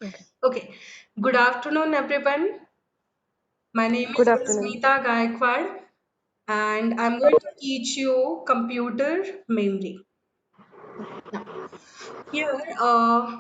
Okay. Okay. Good afternoon, everyone. My name Good is afternoon. Rasmita Gaikwad, and I'm going to teach you computer memory. Now, here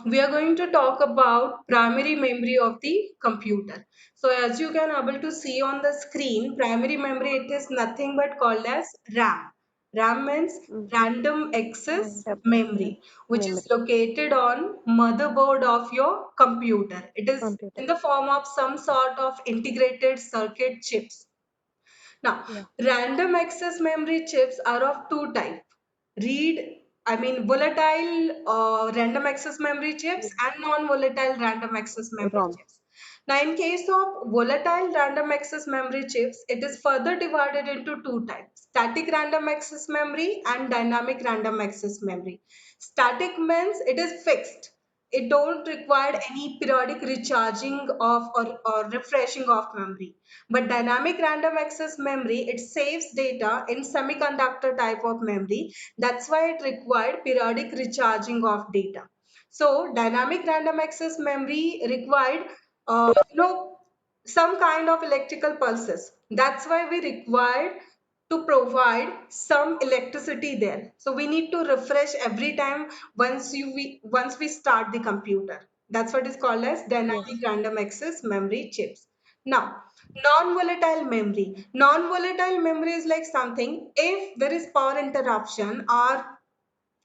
we are going to talk about primary memory of the computer. So, as you can able to see on the screen, primary memory it is nothing but called as RAM. RAM means Mm, random access Random memory, which is memory located on motherboard of your computer. It is computer. in the form of some sort of integrated circuit chips. Now, Yeah. random access memory chips are of two type. Volatile random access memory chips Yeah. and non-volatile random access memory ROM. chips. Now, in case of volatile random access memory chips, it is further divided into two types: static random access memory and dynamic random access memory. Static means it is fixed. It don't require any periodic recharging of or refreshing of memory. But dynamic random access memory, it saves data in semiconductor type of memory. That's why it required periodic recharging of data. So dynamic random access memory required, some kind of electrical pulses. That's why we required to provide some electricity there. So we need to refresh every time once we start the computer. That's what is called as Yes. dynamic random access memory chips. Now, non-volatile memory. Non-volatile memory is like something if there is power interruption or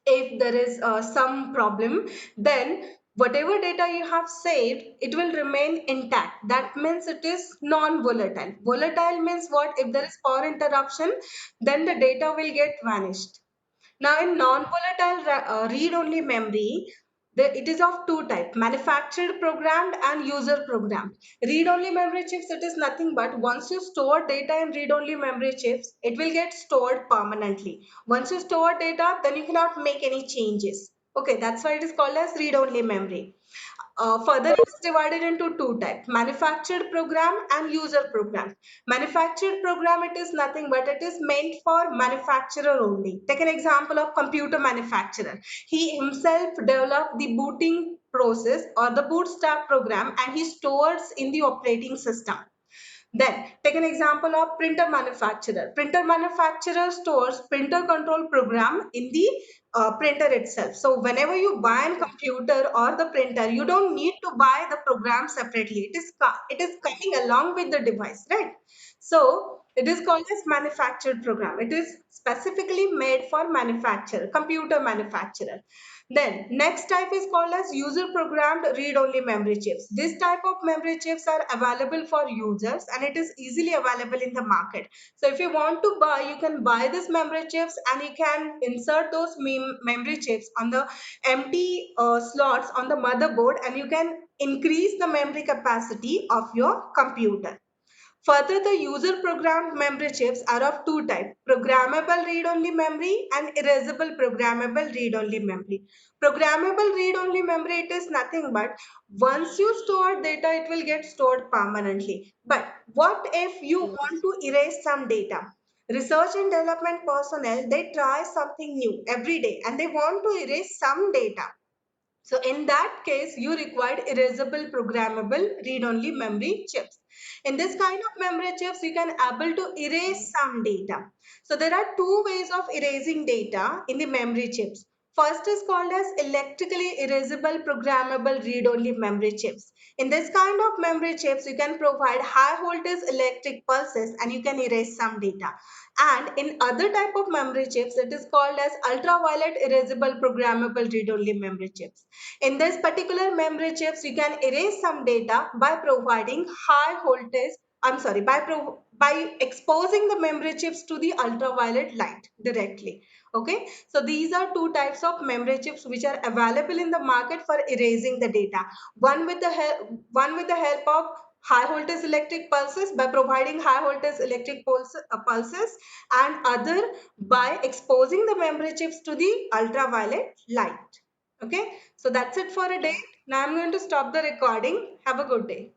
if there is some problem, then whatever data you have saved, it will remain intact. That means it is non-volatile. Volatile means what? If there is power interruption, then the data will get vanished. Now, in non-volatile read-only memory, it is of two types: manufactured programmed and user programmed. Read-only memory chips, it is nothing but once you store data in read-only memory chips, it will get stored permanently. Once you store data, then you cannot make any changes. Okay, that's why it is called as read-only memory. Further, it is divided into two types: manufactured program and user program. Manufactured program, it is nothing but it is meant for manufacturer only. Take an example of computer manufacturer. He himself developed the booting process or the bootstrap program and he stores in the operating system. Then take an example of printer manufacturer. Printer manufacturer stores printer control program in the printer itself. So whenever you buy a computer or the printer, you don't need to buy the program separately. It is coming along with the device, right? So it is called as manufactured program. It is specifically made for manufacturer, computer manufacturer. Then next type is called as user programmed read-only memory chips. This type of memory chips are available for users and it is easily available in the market. So if you want to buy, you can buy this memory chips and you can insert those memory chips on the empty slots on the motherboard and you can increase the memory capacity of your computer. Further, the user-programmed memory chips are of two types: programmable read-only memory and erasable programmable read-only memory. Programmable read-only memory, it is nothing but once you store data, it will get stored permanently. But what if you want Yes. to erase some data? Research and development personnel, they try something new every day and they want to erase some data. So in that case, you required erasable programmable read-only memory chips. In this kind of memory chips, you can able to erase some data. So there are two ways of erasing data in the memory chips. First is called as electrically erasable programmable read-only memory chips. In this kind of memory chips, you can provide high voltage electric pulses and you can erase some data. And in other type of memory chips, it is called as ultraviolet erasable programmable read-only memory chips. In this particular memory chips, you can erase some data by providing high voltage, by exposing the memory chips to the ultraviolet light directly. Okay, so these are two types of memory chips which are available in the market for erasing the data. One with the help of high voltage electric pulses by providing high voltage electric pulses, and other by exposing the memory chips to the ultraviolet light. Okay, so that's it for a day. Yeah. Now I'm going to stop the recording. Have a good day.